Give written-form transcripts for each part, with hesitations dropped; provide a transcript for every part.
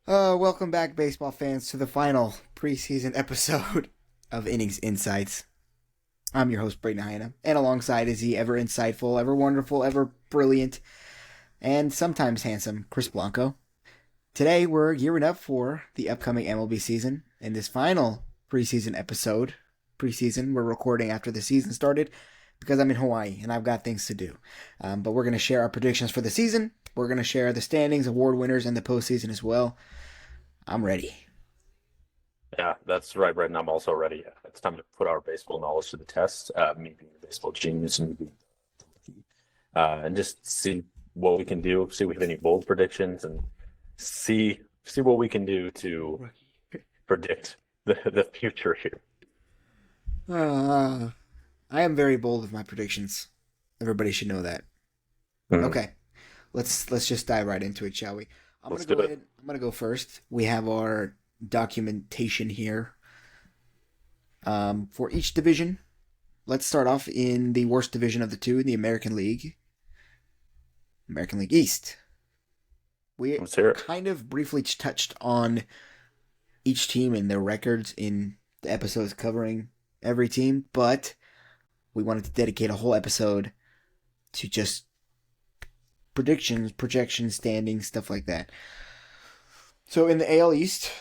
Welcome back, baseball fans, to the final preseason episode of Innings Insights. I'm your host, Brayden, and alongside is the ever insightful, ever wonderful, ever brilliant, and sometimes handsome Chris Blanco. Today, we're gearing up for the upcoming MLB season. In this final preseason episode, we're recording after the season started because I'm in Hawaii and I've got things to do. But we're going to share our predictions for the season. We're going to share the standings, award winners, and the postseason as well. I'm ready. Yeah, that's right, Brett, and I'm also ready. It's time to put our baseball knowledge to the test. Me being a baseball genius and just see what we can do. See if we have any bold predictions, and see what we can do to predict the future here. Uh, I am very bold with my predictions. Everybody should know that. Mhm. Okay, let's just dive right into it, shall we? I'm gonna Let's do go it. ahead. I'm gonna go first. We have our documentation here for each division. Let's start off in the worst division of the two, in the American League East. We Let's hear it. kind of briefly touched on each team and their records in the episodes covering every team, but we wanted to dedicate a whole episode to just predictions, projections, standings, stuff like that. So in the AL East,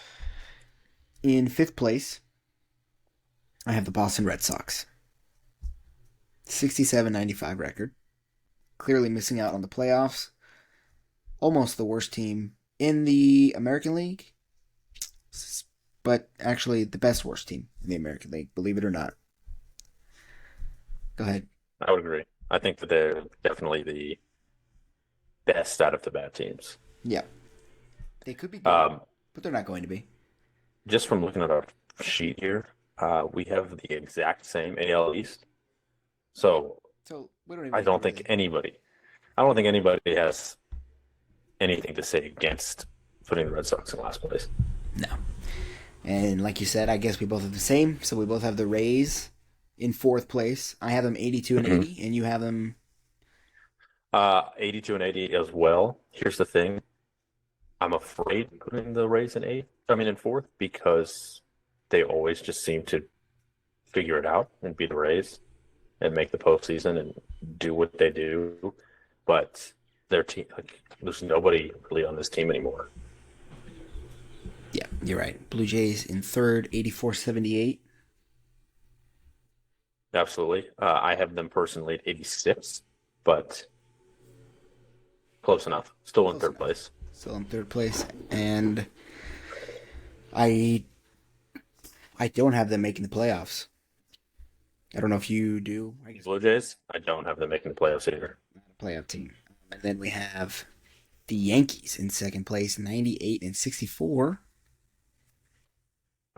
in fifth place, I have the Boston Red Sox. 67-95 record. Clearly missing out on the playoffs. Almost the worst team in the American League, but actually the best worst team in the American League, believe it or not. Go ahead. I would agree. I think that they're definitely the best out of the bad teams. Yeah, they could be good, Um, but they're not going to be. just from looking at our sheet here, we have the exact same AL East. So So we don't even I need to don't think really. anybody, I don't think anybody has anything to say against putting the Red Sox in last place. No. And like you said, I guess we both have the same. So we both have the Rays in fourth place. I have them 82 and Mhm. 80, and you have them. 82 and 80 as well. Here's the thing. I'm afraid putting the Rays in eighth, I mean in fourth, because they always just seem to figure it out and be the Rays and make the postseason and do what they do. But their team, like, there's nobody really on this team anymore. Yeah, you're right. Blue Jays in third, 84-78. Absolutely. I have them personally at 86, but close enough. Still in Close third enough. place. Still in third place. And I I don't have them making the playoffs. I don't know if you do. I guess Blue Jays, I don't have them making the playoffs either. not a playoff team. And then we have the Yankees in second place, 98-64.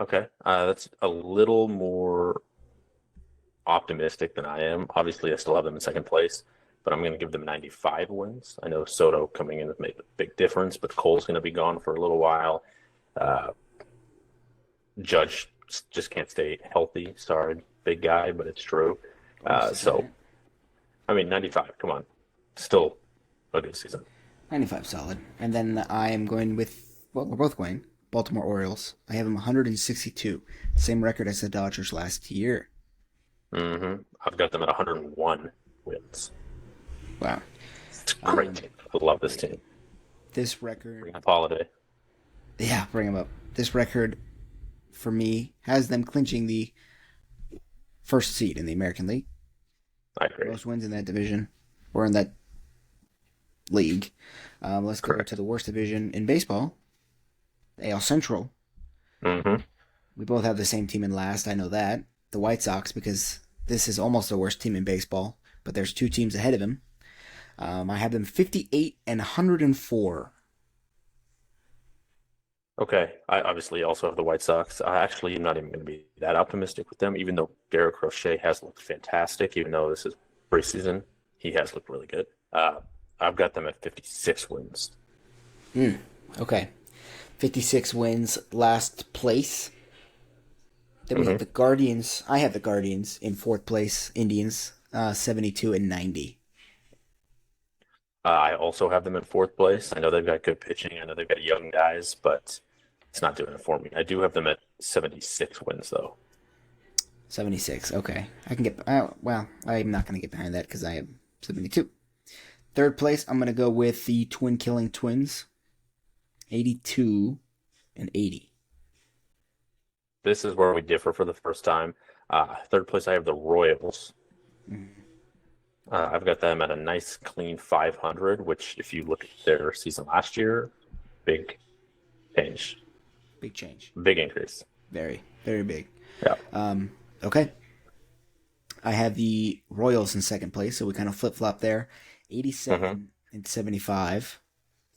Okay. That's a little more optimistic than I am. Obviously, I still have them in second place, but I'm going to give them 95 wins. I know Soto coming in has made a big difference, but Cole's going to be gone for a little while. Uh, Judge just can't stay healthy. Sorry, big guy, but it's true. Almost a So, giant. I mean, 95, come on. Still a good season. 95 solid. And then I am going with, well, we're both going, Baltimore Orioles. I have them 162. Same record as the Dodgers last year. I've got them at 101 wins. Wow. It's a great team. I love this team. This record, Bring up Holiday. yeah, bring them up. This record, for me, has them clinching the first seed in the American League. I agree. Most wins in that division, or in that league. Let's go to Correct. the worst division in baseball, the AL Central. hmm We both have the same team in last. I know that. The White Sox, because this is almost the worst team in baseball, but there's two teams ahead of him. I have them 58 and 104. Okay. I obviously also have the White Sox. I actually am not even going to be that optimistic with them, even though Garrett Crochet has looked fantastic, even though this is preseason. He has looked really good. I've got them at 56 wins. Okay. 56 wins, last place. Then we have hmm the Guardians. I have the Guardians in fourth place. Indians, 72 and 90. I also have them in fourth place. I know they've got good pitching. I know they've got young guys, but it's not doing it for me. I do have them at 76 wins, though. 76. Okay. I can get. Well, I'm not going to get behind that because I have 72. Third place, I'm going to go with the Twin Killing Twins. 82 and 80. This is where we differ for the first time. Third place, I have the Royals. Mm-hmm. I've got them at a nice, clean 500, which, if you look at their season last year, big change. Big change. Big increase. Very, very big. Yeah. Okay. I have the Royals in second place, so we kind of flip flop there. 87 and 75.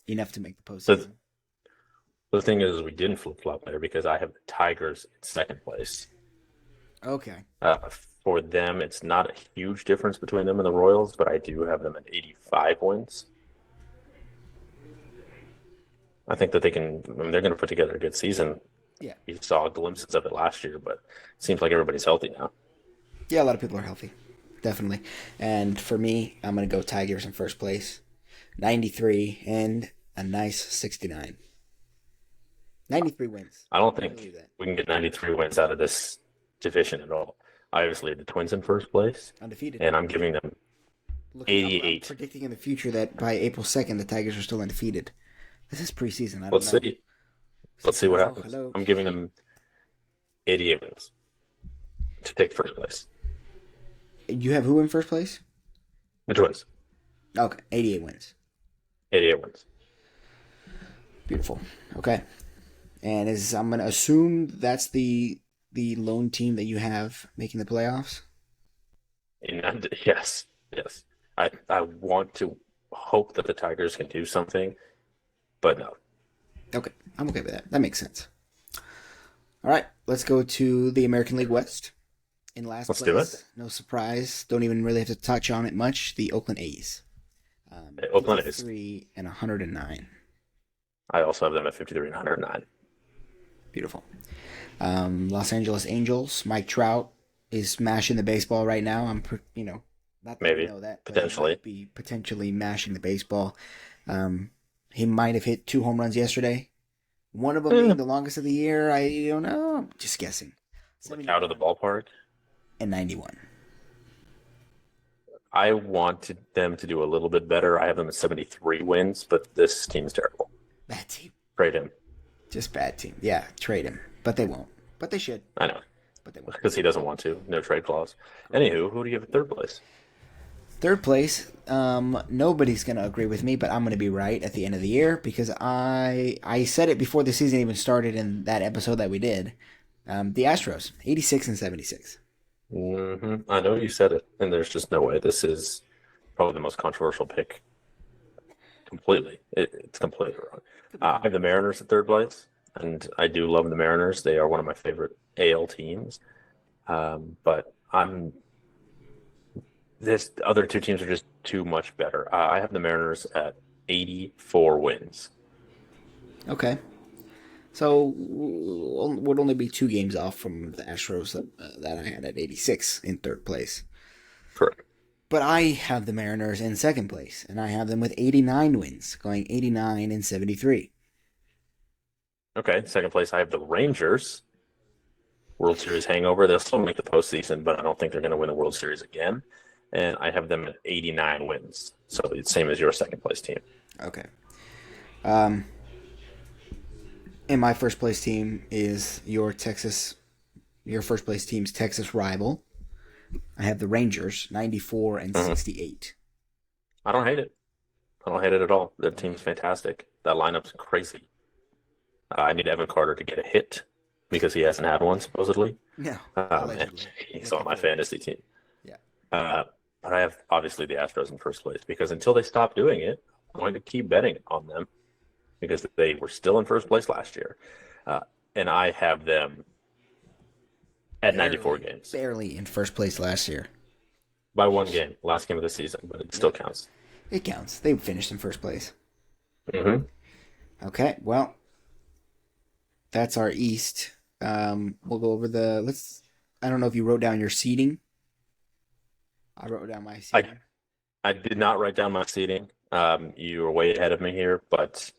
Enough to make the postseason. The thing is, we didn't flip flop there because I have the Tigers in second place. Okay. For them, it's not a huge difference between them and the Royals, but I do have them at 85 wins. I think that they're going to put together a good season. Yeah. You saw glimpses of it last year, but it seems like everybody's healthy now. Yeah, a lot of people are healthy. Definitely. And for me, I'm going to go Tigers in first place. 93 and a nice 69. 93 wins. I don't think we can get 93 wins out of this division at all. I obviously have the Twins in first place. Undefeated. And I'm giving them 88. I'm predicting in the future that by April 2nd, the Tigers are still undefeated. This is preseason. I don't Let's know. see. Let's see what happens. Hello. I'm giving them 88 wins to take first place. You have who in first place? The Twins. Okay, 88 wins. 88 wins. Beautiful. Okay. And I'm going to assume that's the lone team that you have making the playoffs? And yes. I want to hope that the Tigers can do something, but no. Okay, I'm okay with that. That makes sense. All right, let's go to the American League West. In last place, do it. No surprise. Don't even really have to touch on it much. The Oakland A's. Oakland A's. 53 and 109. I also have them at 53 and 109. Beautiful. Los Angeles Angels. Mike Trout is smashing the baseball right now. Not that Maybe. I know that, but Potentially. he might be potentially mashing the baseball. He might have hit 2 home runs yesterday. One of them being the longest of the year. I don't know. I'm just guessing. Out of the ballpark. And 91. I wanted them to do a little bit better. I have them at 73 wins, but this team's terrible. Bad team. Trade him. Just bad team. Yeah, trade him. But they won't. But they should. I know. But they won't. Because he doesn't want to. No trade clause. Anywho, who do you have at third place? Third place, nobody's going to agree with me, but I'm going to be right at the end of the year because I said it before the season even started in that episode that we did. The Astros, 86 and 76. I know you said it, and there's just no way. This is probably the most controversial pick. Completely. It's completely wrong. I have the Mariners at third place, and I do love the Mariners. They are one of my favorite AL teams. But this other two teams are just too much better. I have the Mariners at 84 wins. Okay. So would only be 2 games off from the Astros that I had at 86 in third place. Correct. But I have the Mariners in second place, and I have them with 89 wins, going 89 and 73. Okay, second place, I have the Rangers. World Series hangover. They'll still make the postseason, but I don't think they're going to win the World Series again. And I have them at 89 wins. So it's same as your second place team. Okay. And my first place team is your first place team's Texas rival. I have the Rangers, 94 and 68. I don't hate it. I don't hate it at all. That team's fantastic. That lineup's crazy. I need Evan Carter to get a hit because he hasn't had one, supposedly. No. And he's on my fantasy team. Yeah. But I have, obviously, the Astros in first place because until they stop doing it, I'm going to keep betting on them because they were still in first place last year. And I have them at 94 games. Barely in first place last year. By 1 game, last game of the season, but it still counts. It counts. They finished in first place. Mm-hmm. Okay, well, that's our East. We'll go over I don't know if you wrote down your seeding. I wrote down my seeding. I did not write down my seeding. You are way ahead of me here, but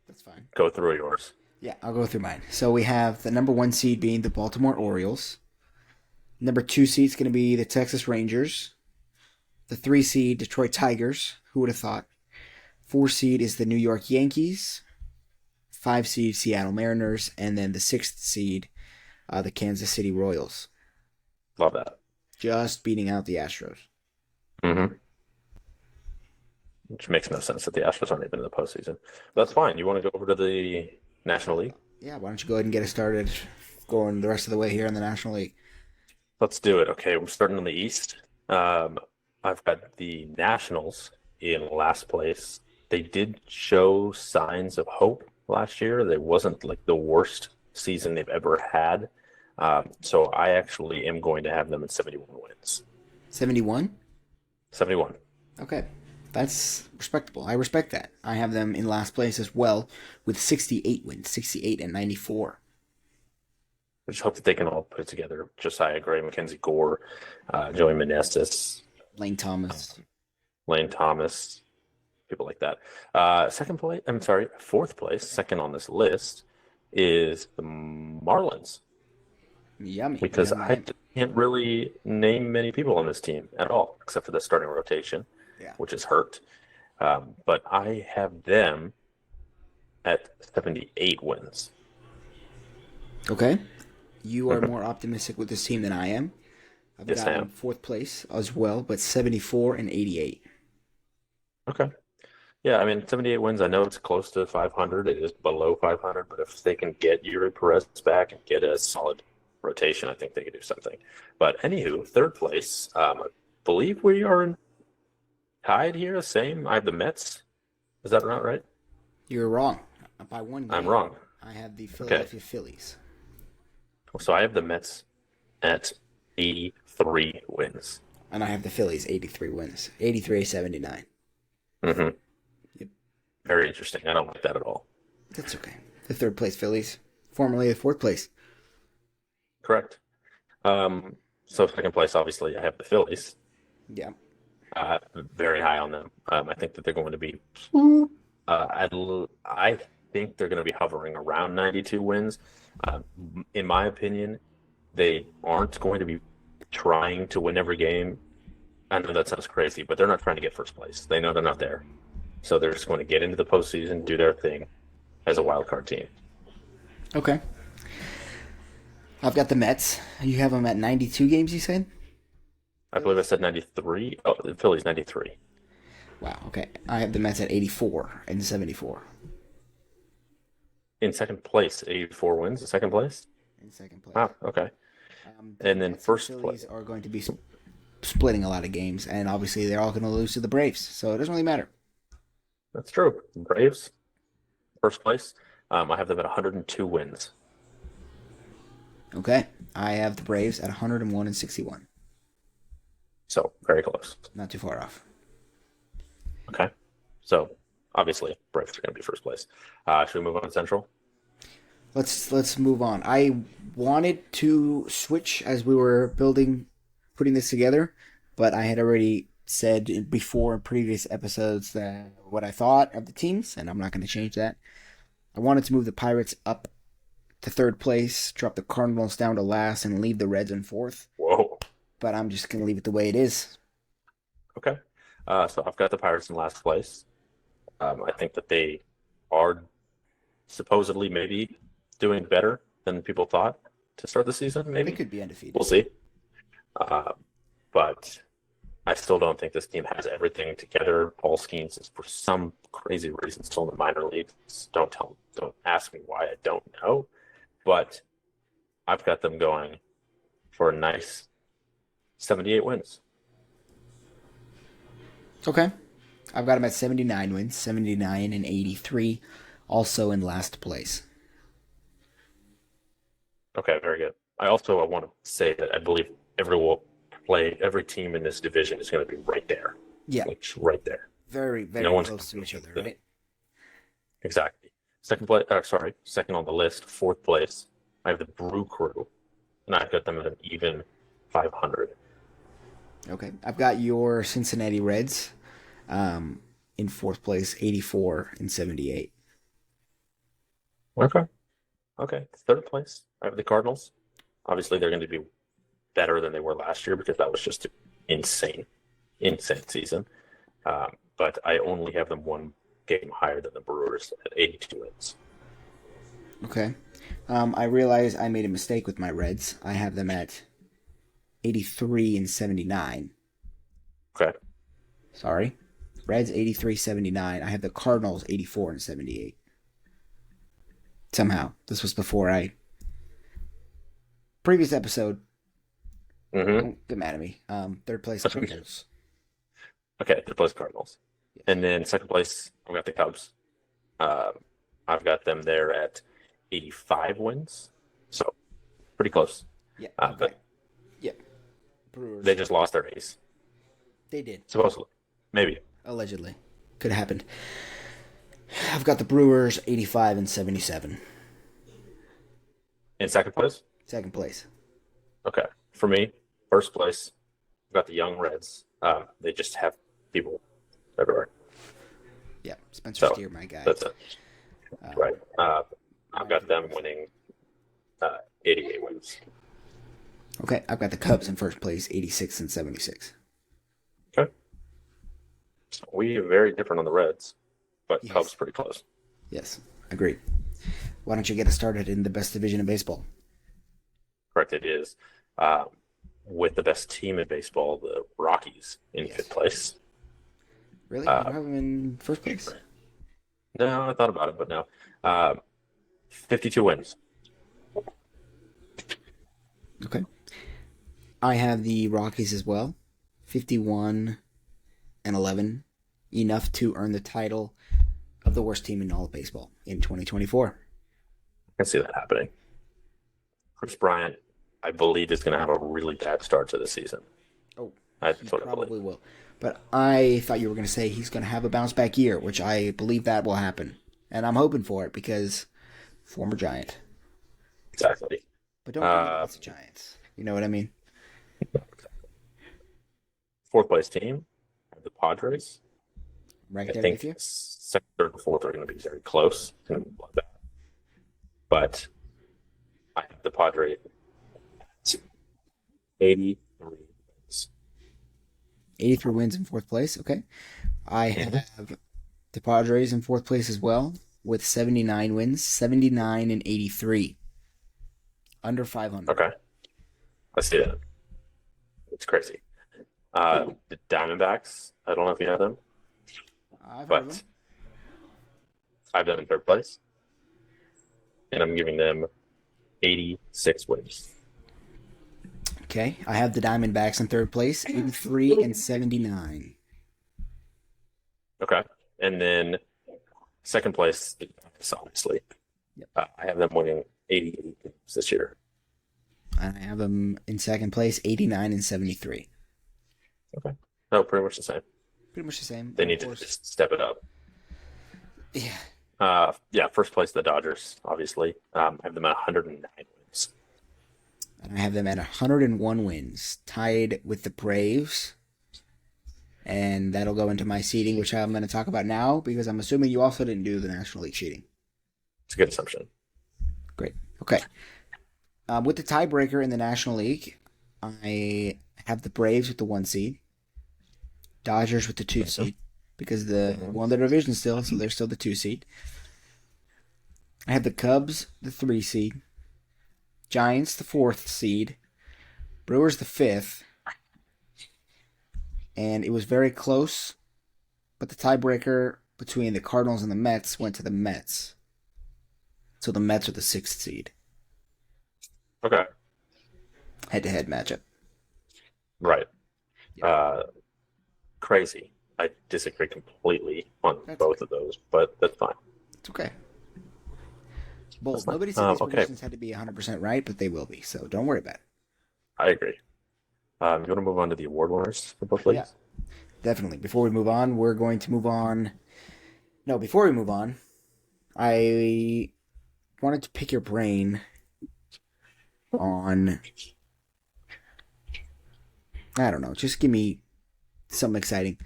That's fine. go through yours. Yeah, I'll go through mine. So we have the number one seed being the Baltimore Orioles. Number two seed is going to be the Texas Rangers. The three seed, Detroit Tigers. Who would have thought? Four seed is the New York Yankees. Five seed, Seattle Mariners. And then the sixth seed, the Kansas City Royals. Love that. Just beating out the Astros. Mm-hmm. Which makes no sense that the Astros aren't even in the postseason. But that's fine. You want to go over to the National League? Yeah, why don't you go ahead and get us started going the rest of the way here in the National League? Let's do it. Okay, we're starting in the East. I've got the Nationals in last place. They did show signs of hope last year. It wasn't like the worst season they've ever had. So I actually am going to have them at 71 wins. 71? 71. Okay. That's respectable. I respect that. I have them in last place as well with 68 wins, 68 and 94. I just hope that they can all put it together. Josiah Gray, Mackenzie Gore, Joey Meneses, Lane Thomas. Lane Thomas, people like that. Fourth place, second on this list, is the Marlins. Yummy. Because Yummy. I can't really name many people on this team at all, except for the starting rotation, which is hurt. But I have them at 78 wins. Okay. You are more optimistic with this team than I am. I've Yes, got I them am. fourth place as well, but 74 and 88. Okay. Yeah, I mean, 78 wins, I know it's close to 500. It is below 500, but if they can get Yuri Perez back and get a solid rotation, I think they could do something. But anywho, third place, I believe we are tied here, same. I have the Mets. Is that not right? You're wrong. By one game. I'm wrong. I have the Philadelphia Okay. Phillies. So I have the Mets at 83 wins. And I have the Phillies 83 wins. 83 79. Mm-hmm. Yep. Very interesting. I don't like that at all. That's okay. The third place Phillies, formerly the fourth place. Correct. So second place, obviously, I have the Phillies. Yeah. Very high on them. I think that they're going to be. I think they're going to be hovering around 92 wins. In my opinion, they aren't going to be trying to win every game. I know that sounds crazy, but they're not trying to get first place. They know they're not there. So they're just going to get into the postseason, do their thing as a wild card team. Okay. I've got the Mets. You have them at 92 games, you said? I believe I said 93. Oh, the Phillies 93. Wow, okay. I have the Mets at 84 and 74. In second place, 84 wins in second place? In second place. Wow, okay. The And then Mets first and place. Phillies are going to be splitting a lot of games, and obviously they're all going to lose to the Braves, so it doesn't really matter. That's true. Braves, first place. I have them at 102 wins. Okay. I have the Braves at 101 and 61. So very close. Not too far off. Okay. So obviously Braves are going to be first place. Should we move on to Central? Let's move on. I wanted to switch as we were putting this together, but I had already said before in previous episodes that what I thought of the teams, and I'm not going to change that. I wanted to move the Pirates up to third place, drop the Cardinals down to last, and leave the Reds in fourth. Whoa. But I'm just going to leave it the way it is. Okay. So I've got the Pirates in last place. I think that they are supposedly maybe doing better than people thought to start the season. Maybe They could be undefeated. we'll see. But I still don't think this team has everything together. Paul Skeens is for some crazy reason still in the minor leagues. Don't ask me why. I don't know. But I've got them going for a nice 78 wins. Okay. I've got them at 79 wins, 79 and 83, also in last place. Okay, very good. I also want to say that I believe every team in this division is going to be right there. Yeah. Like right there. Very, very No one's close to each other, right? Exactly. Second on the list, fourth place. I have the Brew Crew, and I've got them at an even 500. Okay. I've got your Cincinnati Reds in fourth place, 84 and 78. Okay. Okay. Third place. I have the Cardinals. Obviously, they're going to be better than they were last year because that was just insane, insane season. But I only have them one game higher than the Brewers at 82 wins. Okay. I realize I made a mistake with my Reds. I have them at 83 and 79. Okay. Sorry. Reds 83-79. I have the Cardinals 84 and 78. Somehow. This was before previous episode. Don't get mad at me. Third place Cardinals. Okay, third place Cardinals. Yes. And then second place, I've got the Cubs. I've got them there at 85 wins. So pretty close. Yeah. But yeah. Brewers. they just lost their ace. They did. Supposedly. Maybe. Allegedly. Could have happened. I've got the Brewers 85 and 77. In second place? Second place. Okay. For me, first place, I've got the Young Reds. They just have people everywhere. Yeah. Spencer So, Steer, my guy. That's it. Right. I've got them winning 88 wins. Okay. I've got the Cubs in first place, 86 and 76. Okay. So we are very different on the Reds, but Yes. Cubs pretty close. Yes. Agreed. Why don't you get us started in the best division in baseball? Correct, it is. With the best team in baseball, the Rockies in Yes. fifth place. Really? You don't have them in first place? No, I thought about it, but no. 52 wins. Okay. I have the Rockies as well. 51 and 11. Enough to earn the title of the worst team in all of baseball in 2024. I can see that happening. Chris Bryant, I believe, is going to have a really bad start to the season. Oh, That's he what I probably believe. will. But I thought you were going to say he's going to have a bounce back year, which I believe that will happen. And I'm hoping for it because former Giant. Exactly. But don't forget it's the Giants. You know what I mean? Fourth place team, the Padres. Right I there think with you? second, third, and fourth are going to be very close. But I have the Padres 83 wins. 83 wins in fourth place. Okay. I have the Padres in fourth place as well with 79 wins, 79 and 83. Under 500. Okay. I see that. It's crazy. The Diamondbacks, I don't know if you know them, I've heard of but them. I have them in third place. And I'm giving them 86 wins. Okay. I have the Diamondbacks in third place, 83 and 79. Okay. And then second place, obviously. Yep. I have them winning 88 games this year. And I have them in second place, 89 and 73. Okay. No, pretty much the same. Pretty much the same. They Of need to course. just step it up. Yeah. First place, the Dodgers, obviously. I have them at 109 wins. And I have them at 101 wins, tied with the Braves. And that'll go into my seeding, which I'm going to talk about now, because I'm assuming you also didn't do the National League seeding. It's a good assumption. Great. Okay. With the tiebreaker in the National League, I have the Braves with the 1 seed, Dodgers with the 2 seed, because the won their division still, so they're still the 2 seed. I have the Cubs, the 3 seed, Giants, the 4th seed, Brewers, the 5th, and it was very close, but the tiebreaker between the Cardinals and the Mets went to the Mets. So the Mets are the 6th seed. Okay. Head-to-head matchup. Right. Yeah. Crazy. I disagree completely on both of those, but that's fine. It's okay. Bold. That's fine. Nobody said these Okay. predictions had to be 100% right, but they will be, so don't worry about it. I agree. You want to move on to the award winners for both leagues? Yeah. Definitely. Before we move on, we're going to move on. No, before we move on, I wanted to pick your brain on, I don't know, just give me something exciting.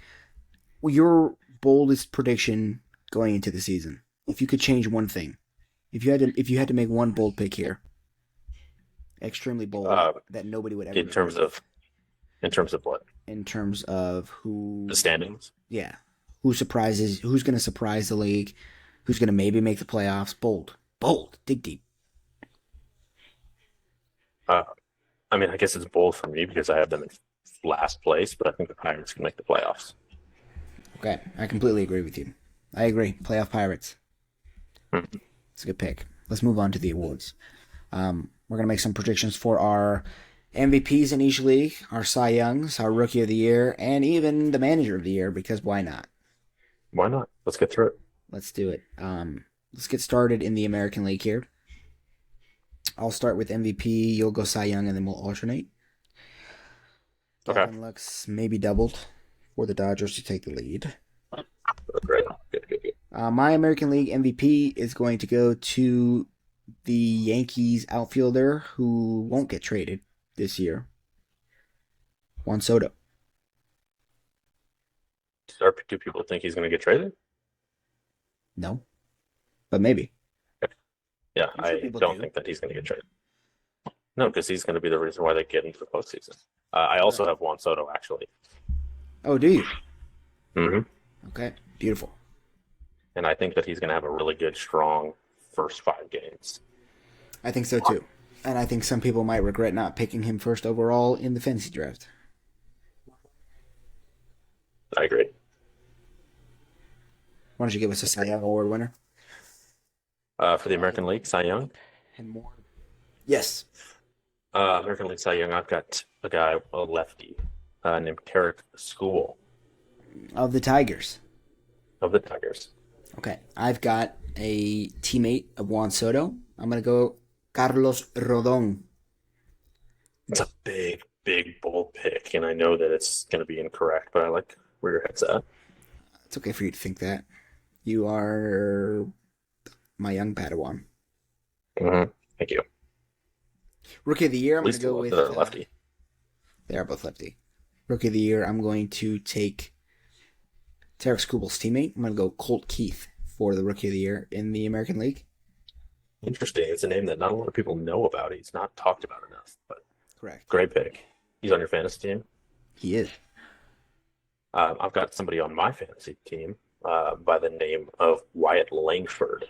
Well, your boldest prediction going into the season? If you could change one thing, if you had to make one bold pick here, extremely bold that nobody would ever in terms of what? in terms of who The standings? yeah, who's going to surprise the league, who's going to maybe make the playoffs. Bold, dig deep. Uh, I mean, I guess it's bold for me because I have them in last place, but I think the Pirates can make the playoffs. Okay, I completely agree with you. I agree. Playoff Pirates. Mhm. It's a good pick. Let's move on to the awards. We're going to make some predictions for our MVPs in each league, our Cy Youngs, our Rookie of the Year, and even the Manager of the Year, because why not? Why not? Let's get through it. Let's do it. Let's get started in the American League here. I'll start with MVP, you'll go Cy Young, and then we'll alternate. Okay. Gavin Lux maybe doubled for the Dodgers to take the lead. Great. Good. My American League MVP is going to go to the Yankees outfielder who won't get traded this year, Juan Soto. Do people think he's going to get traded? No, but maybe. Yeah, I'm sure I people don't do. think that he's going to get traded. No, because he's going to be the reason why they get into the postseason. I also have Juan Soto, actually. Oh, do you? Mm-hmm. Okay, beautiful. And I think that he's going to have a really good, strong first 5 games. I think so too. And I think some people might regret not picking him first overall in the fantasy draft. I agree. Why don't you give us a Cy Young Award winner? For the American League, Cy Young. And more. Yes. American League Cy Young, I've got a lefty, named Tarek School Of the Tigers. of the Tigers. Okay. I've got a teammate of Juan Soto. I'm going to go Carlos Rodon. It's a big, bold pick, and I know that it's going to be incorrect, but I like where your head's at. It's okay for you to think that. You are my young Padawan. Mm-hmm. Thank you. Rookie of the Year, I'm At going to least go with... the lefty. They are both lefty. Rookie of the Year, I'm going to take Tarek Skubal's teammate. I'm going to go Colt Keith for the Rookie of the Year in the American League. Interesting. It's a name that not a lot of people know about. He's not talked about enough, but Correct. great pick. He's on your fantasy team. He is. I've got somebody on my fantasy team by the name of Wyatt Langford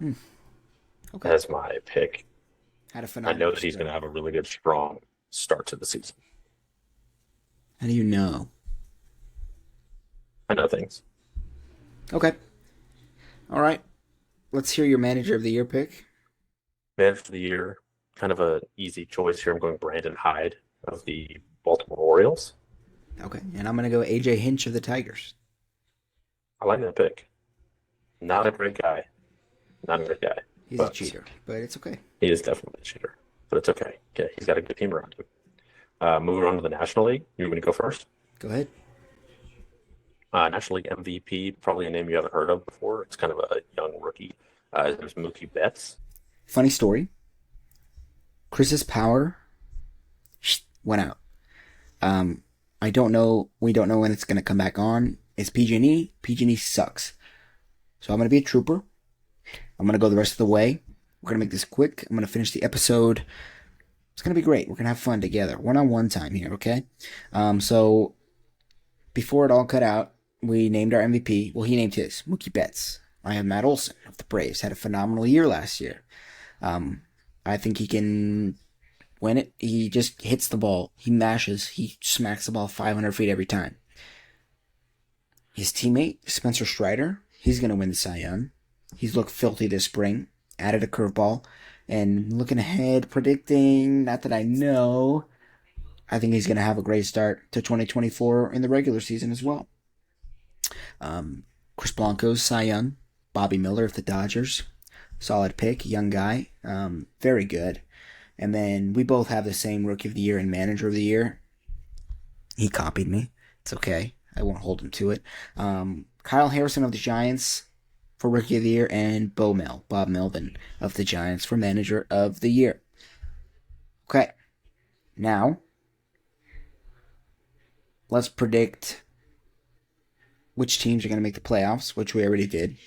Okay. as my pick. Had a I phenomenal know that he's going to have a really good, strong start to the season. How do you know? I know things. Okay. All right. Let's hear your Manager of the Year pick. Manager of the Year, kind of an easy choice here. I'm going Brandon Hyde of the Baltimore Orioles. Okay. And I'm going to go AJ Hinch of the Tigers. I like that pick. Not a great guy. He's a cheater, but it's okay. He is definitely a cheater, but it's okay. Okay, he's got a good team around him. Moving on to the National League. You want me to go first? Go ahead. National League MVP, probably a name you haven't heard of before. It's kind of a young rookie. His name's Mookie Betts. Funny story. Chris's power went out. I don't know. We don't know when it's going to come back on. It's PG&E. PG&E sucks. So I'm going to be a trooper. I'm going to go the rest of the way. We're going to make this quick. I'm going to finish the episode. It's going to be great. We're going to have fun together. One-on-one time here, okay? So before it all cut out, we named our MVP. Well, he named his, Mookie Betts. I have Matt Olson of the Braves. Had a phenomenal year last year. I think he can win it. He just hits the ball. He mashes. He smacks the ball 500 feet every time. His teammate, Spencer Strider, he's going to win the Cy Young. He's looked filthy this spring. Added a curveball. And looking ahead, predicting, not that I know, I think he's going to have a great start to 2024 in the regular season as well. Chris Blanco's Cy Young. Bobby Miller of the Dodgers. Solid pick, young guy. Very good. And then we both have the same Rookie of the Year and Manager of the Year. He copied me. It's okay. I won't hold him to it. Kyle Harrison of the Giants for Rookie of the Year, and Bob Melvin of the Giants for Manager of the Year. Okay. Now, let's predict which teams are going to make the playoffs, which we already did,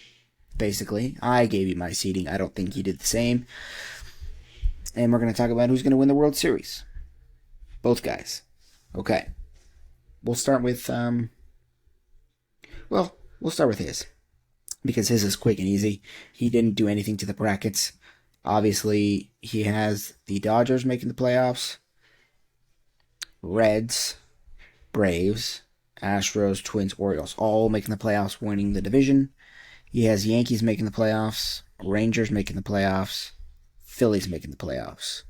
basically. I gave you my seeding. I don't think you did the same. And we're going to talk about who's going to win the World Series. Both guys. Okay. We'll start with, we'll start with his. Because his is quick and easy. He didn't do anything to the brackets. Obviously, he has the Dodgers making the playoffs, Reds, Braves, Astros, Twins, Orioles, all making the playoffs, winning the division. He has Yankees making the playoffs, Rangers making the playoffs, Phillies making the playoffs,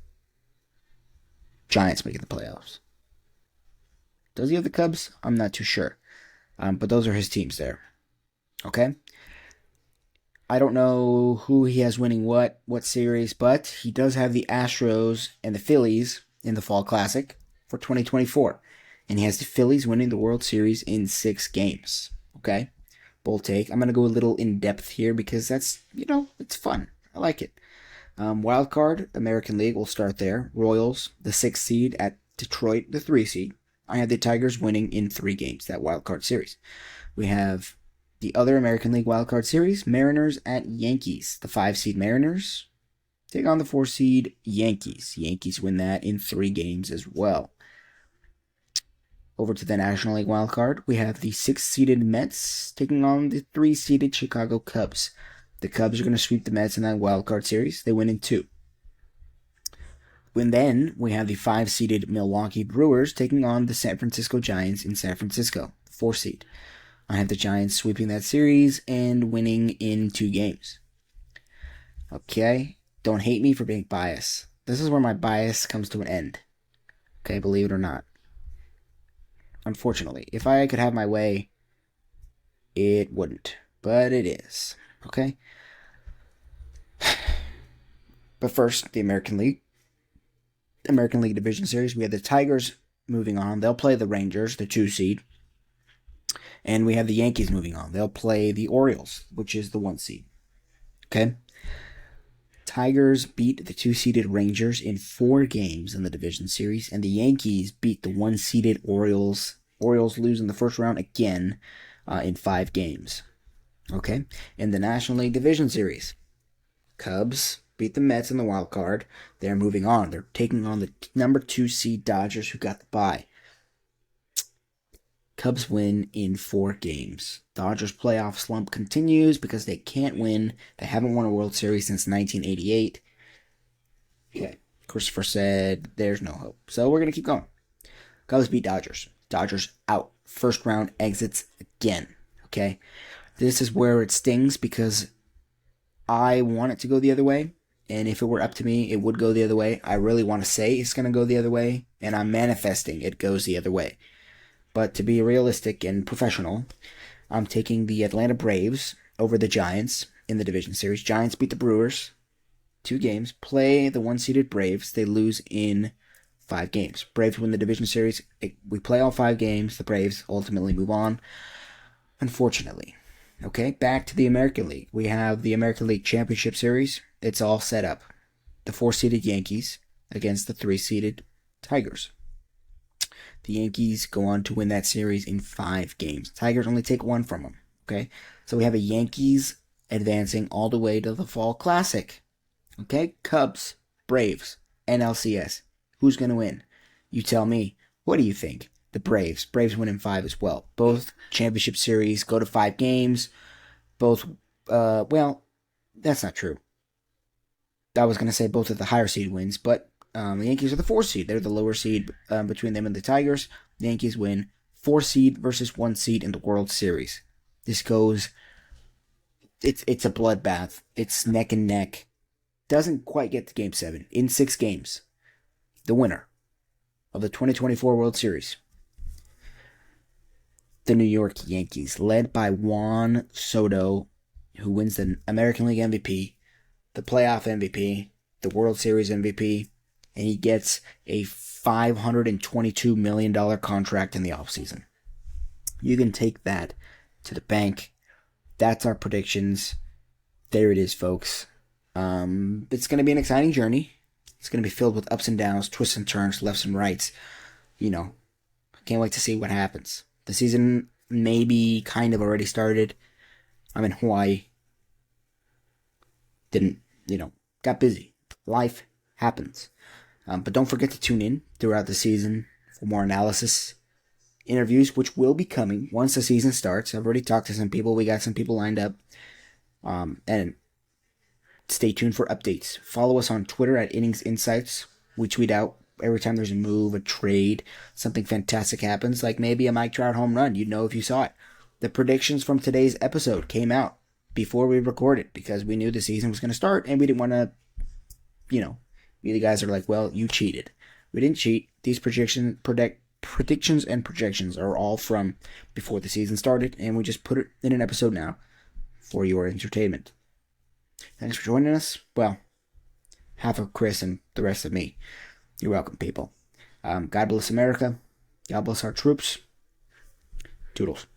Giants making the playoffs. Does he have the Cubs? I'm not too sure. But those are his teams there. Okay? I don't know who he has winning what series, but he does have the Astros and the Phillies in the Fall Classic for 2024. And he has the Phillies winning the World Series in 6 games. Okay? Bold take. I'm going to go a little in-depth here because that's, it's fun. I like it. Wild card, American League, we'll start there. Royals, the 6th seed at Detroit, the 3 seed. I have the Tigers winning in 3 games, that wild card series. We have the other American League wildcard series, Mariners at Yankees. The 5 seed Mariners take on the 4 seed Yankees. Yankees win that in 3 games as well. Over to the National League wildcard, we have the 6 seeded Mets taking on the 3 seeded Chicago Cubs. The Cubs are going to sweep the Mets in that wildcard series. They win in 2. And then we have the 5 seeded Milwaukee Brewers taking on the San Francisco Giants in San Francisco, 4 seed. I have the Giants sweeping that series and winning in 2 games. Okay, don't hate me for being biased. This is where my bias comes to an end. Okay, believe it or not. Unfortunately, if I could have my way, it wouldn't. But it is. Okay? But first, the American League. American League Division Series. We have the Tigers moving on. They'll play the Rangers, the 2 seed. And we have the Yankees moving on. They'll play the Orioles, which is the 1 seed. Okay? Tigers beat the 2-seeded Rangers in 4 games in the division series, and the Yankees beat the 1-seeded Orioles. Orioles lose in the first round again in 5 games. Okay? In the National League Division Series, Cubs beat the Mets in the wild card. They're moving on. They're taking on the number 2 seed Dodgers, who got the bye. Cubs win in 4 games. Dodgers playoff slump continues because they can't win. They haven't won a World Series since 1988. Okay. Christopher said there's no hope. So we're going to keep going. Cubs beat Dodgers. Dodgers out. First round exits again. Okay. This is where it stings because I want it to go the other way. And if it were up to me, it would go the other way. I really want to say it's going to go the other way. And I'm manifesting it goes the other way. But to be realistic and professional, I'm taking the Atlanta Braves over the Giants in the division series. Giants beat the Brewers 2 games. Play the 1-seeded Braves. They lose in 5 games. Braves win the division series. We play all 5 games. The Braves ultimately move on, unfortunately. Okay, back to the American League. We have the American League Championship Series. It's all set up. The 4-seeded Yankees against the 3-seeded Tigers. The Yankees go on to win that series in 5 games. Tigers only take 1 from them. Okay? So we have a Yankees advancing all the way to the Fall Classic. Okay? Cubs, Braves, NLCS. Who's going to win? You tell me. What do you think? The Braves. Braves win in 5 as well. Both championship series go to 5 games. Both, that's not true. I was going to say both of the higher seed wins, but the Yankees are the 4 seed. They're the lower seed between them and the Tigers. The Yankees win 4 seed versus 1 seed in the World Series. This goes, it's a bloodbath. It's neck and neck. Doesn't quite get to Game 7. In 6 games, the winner of the 2024 World Series, the New York Yankees, led by Juan Soto, who wins the American League MVP, the playoff MVP, the World Series MVP, and he gets a $522 million contract in the offseason. You can take that to the bank. That's our predictions. There it is, folks. It's going to be an exciting journey. It's going to be filled with ups and downs, twists and turns, lefts and rights. I can't wait to see what happens. The season maybe kind of already started. I'm in Hawaii. Didn't, got busy. Life happens. But don't forget to tune in throughout the season for more analysis, interviews, which will be coming once the season starts. I've already talked to some people. We got some people lined up. And stay tuned for updates. Follow us on Twitter at Innings Insights. We tweet out every time there's a move, a trade, something fantastic happens, like maybe a Mike Trout home run. You'd know if you saw it. The predictions from today's episode came out before we recorded because we knew the season was going to start and we didn't want to, be the guys that are like, well, you cheated. We didn't cheat. These predictions and projections are all from before the season started, and we just put it in an episode now for your entertainment. Thanks for joining us. Well, half of Chris and the rest of me. You're welcome, people. God bless America. God bless our troops. Toodles.